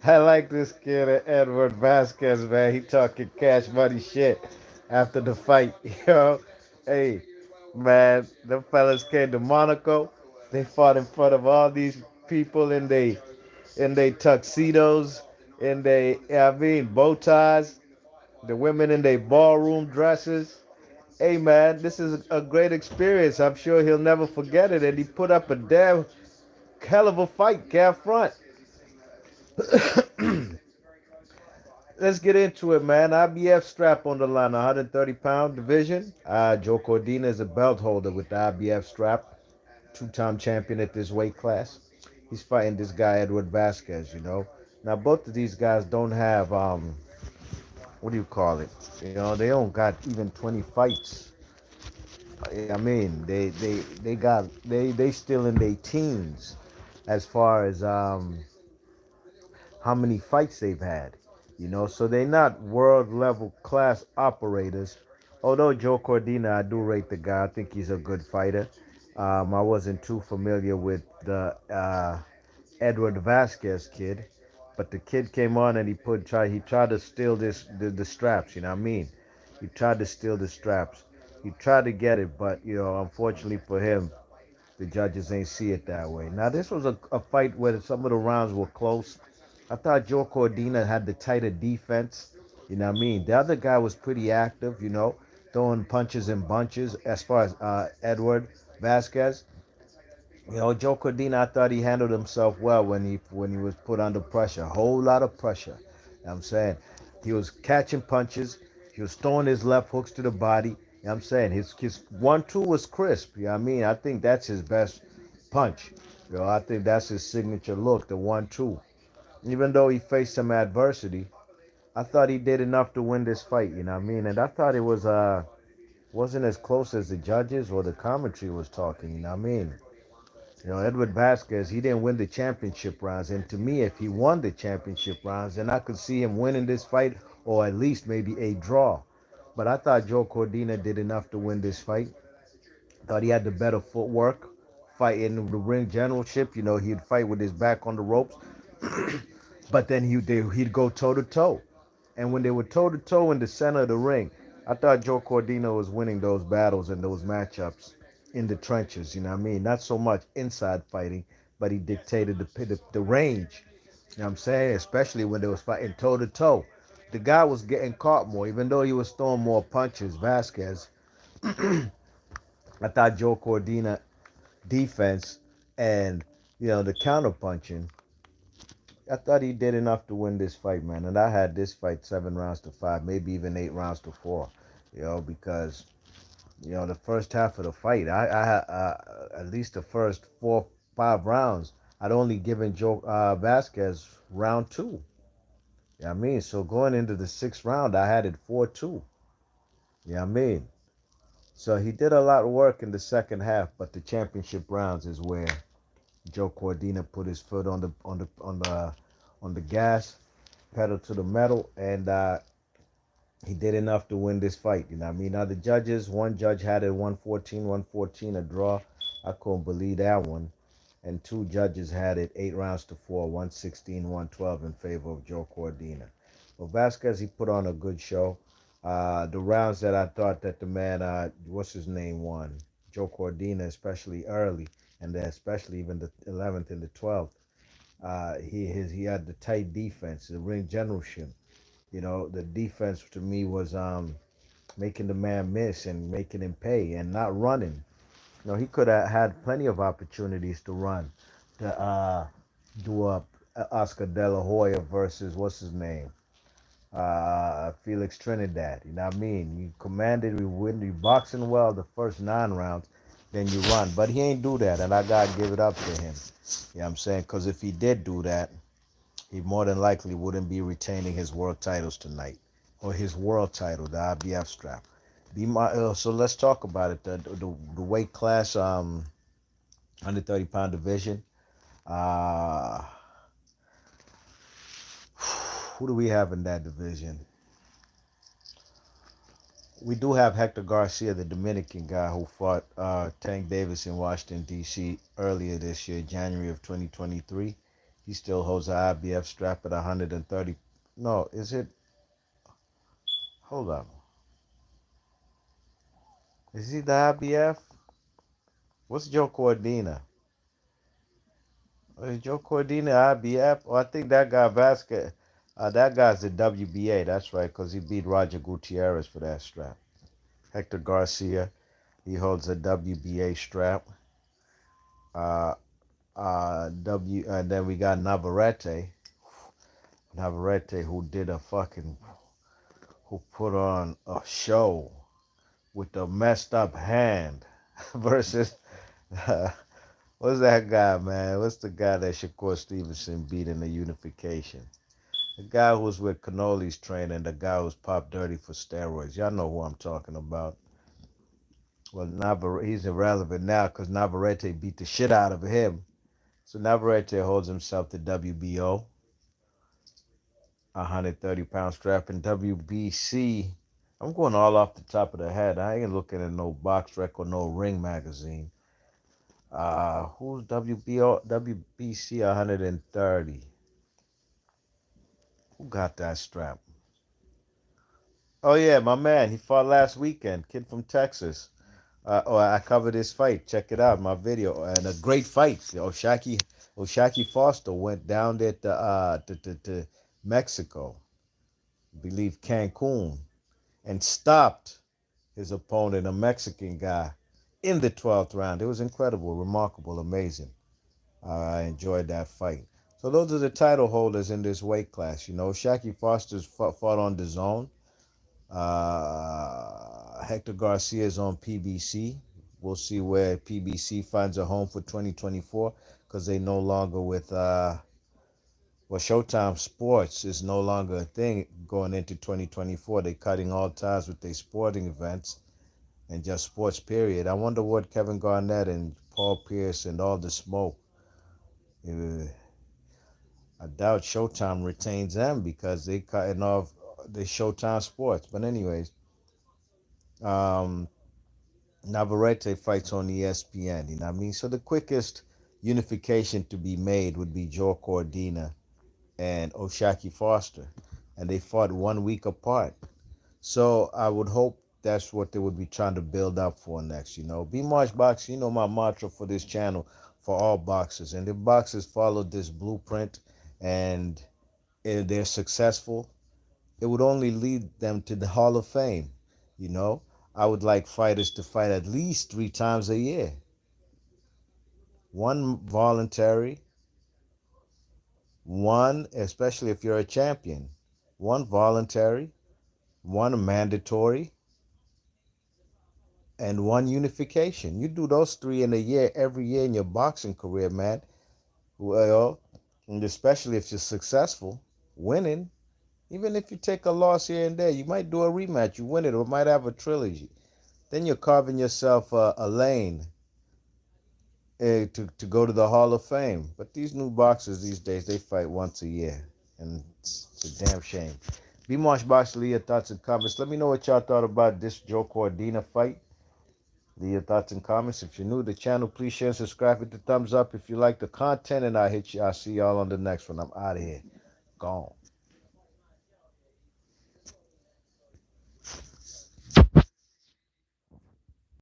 I like this kid, Edward Vasquez, man. He talking cash money shit after the fight. Hey, man, them fellas came to Monaco. They fought in front of all these people in they tuxedos, bow ties. The women in their ballroom dresses. Hey, man, this is a great experience. I'm sure he'll never forget it. And he put up a damn hell of a fight, calf front. Let's get into it, man. IBF strap on the line, 130-pound division. Joe Cordina is a belt holder with the IBF strap, two-time champion at this weight class. He's fighting this guy, Edward Vasquez. Now, both of these guys don't have, what do you call it? They don't got even 20 fights. I mean, they still in their teens as far as how many fights they've had. So they're not world level class operators. Although Joe Cordina, I do rate the guy. I think he's a good fighter. I wasn't too familiar with the Edward Vasquez kid, but the kid came on and he tried to steal the straps. You know what I mean? He tried to steal the straps. He tried to get it, but unfortunately for him, the judges ain't see it that way. Now this was a fight where some of the rounds were close. I thought Joe Cordina had the tighter defense. You know what I mean? The other guy was pretty active, throwing punches in bunches as far as Edward Vasquez. Joe Cordina, I thought he handled himself well when he was put under pressure. A whole lot of pressure. You know what I'm saying? He was catching punches. He was throwing his left hooks to the body. You know what I'm saying? His 1-2 was crisp. You know what I mean? I think that's his best punch. I think that's his signature look, the 1-2. Even though he faced some adversity, I thought he did enough to win this fight, you know what I mean? And I thought it wasn't as close as the judges or the commentary was talking, you know what I mean? Edward Vasquez, he didn't win the championship rounds. And to me, if he won the championship rounds, then I could see him winning this fight or at least maybe a draw. But I thought Joe Cordina did enough to win this fight. Thought he had the better footwork, fighting the ring generalship. He'd fight with his back on the ropes, but then he'd go toe to toe. And when they were toe to toe in the center of the ring, I thought Joe Cordina was winning those battles and those matchups in the trenches. You know what I mean? Not so much inside fighting, but he dictated the range. You know what I'm saying? Especially when they was fighting toe to toe. The guy was getting caught more, even though he was throwing more punches. Vasquez, I thought Joe Cordina defense and the counter punching. I thought he did enough to win this fight, man. And I had this fight 7 rounds to 5, maybe even 8 rounds to 4. Because the first half of the fight, I had at least the first 4, 5 rounds. I'd only given Joe Vasquez round two. Yeah, I mean, so going into the 6th round, I had it 4-2. Yeah, I mean, so he did a lot of work in the second half, but the championship rounds is where Joe Cordina put his foot on the gas pedal to the metal, and he did enough to win this fight. You know what I mean? Now the judges, one judge had it 114, a draw. I couldn't believe that one. And 2 judges had it 8 rounds to 4, 116, 112 in favor of Joe Cordina. Well, Vasquez, he put on a good show. The rounds that I thought that the man, what's his name, won. Joe Cordina, especially early, and then especially even the 11th and the 12th. He had the tight defense, the ring generalship. The defense to me was making the man miss and making him pay and not running. He could have had plenty of opportunities to run, to do up Oscar De La Hoya versus what's his name, Felix Trinidad. You know what I mean? You commanded, you boxing well the first 9 rounds, then you run. But he ain't do that, and I gotta give it up to him. You know what I'm saying? Because if he did do that, he more than likely wouldn't be retaining his world titles tonight, or his world title, the IBF strap. So let's talk about it. The weight class, 130-pound division. Uh, who do we have in that division? We do have Hector Garcia, the Dominican guy who fought Tank Davis in Washington, D.C. earlier this year, January of 2023. He still holds the IBF strap at 130. No, is it? Hold on. Is he the IBF? What's Joe Cordina? Is Joe Cordina IBF? Oh, I think that guy Vasquez. That guy's the WBA. That's right, because he beat Roger Gutierrez for that strap. Hector Garcia, he holds a WBA strap. Uh, and then we got Navarrete, who did a fucking, who put on a show with a messed up hand versus, what's that guy, man? What's the guy that Shakur Stevenson beat in the unification? The guy who was with Cannoli's trainer and the guy who's popped dirty for steroids. Y'all know who I'm talking about. Well, he's irrelevant now because Navarrete beat the shit out of him. So Navarrete holds himself to WBO, 130-pound strap, and WBC. I'm going all off the top of the head. I ain't looking at no box rec or no ring magazine. Who's WBC 130? Who got that strap? Oh yeah, my man. He fought last weekend. Kid from Texas. I covered his fight. Check it out, my video, and a great fight. Oshaki Foster went down there to Mexico, I believe Cancun, and stopped his opponent, a Mexican guy, in the 12th round. It was incredible, remarkable, amazing. I enjoyed that fight. So those are the title holders in this weight class. You know, Shaki Foster's fought on the zone. Hector Garcia is on PBC. We'll see where PBC finds a home for 2024 because they no longer with Showtime Sports is no longer a thing going into 2024. They're cutting all ties with their sporting events and just sports period. I wonder what Kevin Garnett and Paul Pierce and all the smoke. I doubt Showtime retains them because they cutting off the Showtime Sports. But anyways, um, Navarrete fights on ESPN. You know what I mean? So the quickest unification to be made would be Joe Cordina and Oshaki Foster, and they fought 1 week apart. So I would hope that's what they would be trying to build up for next. You know, Be March Boxing. You know my mantra for this channel for all boxers, and if boxers follow this blueprint and if they're successful, it would only lead them to the Hall of Fame. You know, I would like fighters to fight at least 3 times a year. One voluntary, one, especially if you're a champion, one voluntary, one mandatory, and one unification. You do those 3 in a year, every year in your boxing career, man. Well, and especially if you're successful, winning, even if you take a loss here and there, you might do a rematch, you win it, or might have a trilogy. Then you're carving yourself a lane to go to the Hall of Fame. But these new boxers these days, they fight once a year. And it's a damn shame. Be Marsh Box, leave your thoughts and comments. Let me know what y'all thought about this Joe Cordina fight. Leave your thoughts and comments. If you're new to the channel, please share and subscribe. Hit the thumbs up if you like the content. And I'll see y'all on the next one. I'm out of here. Gone.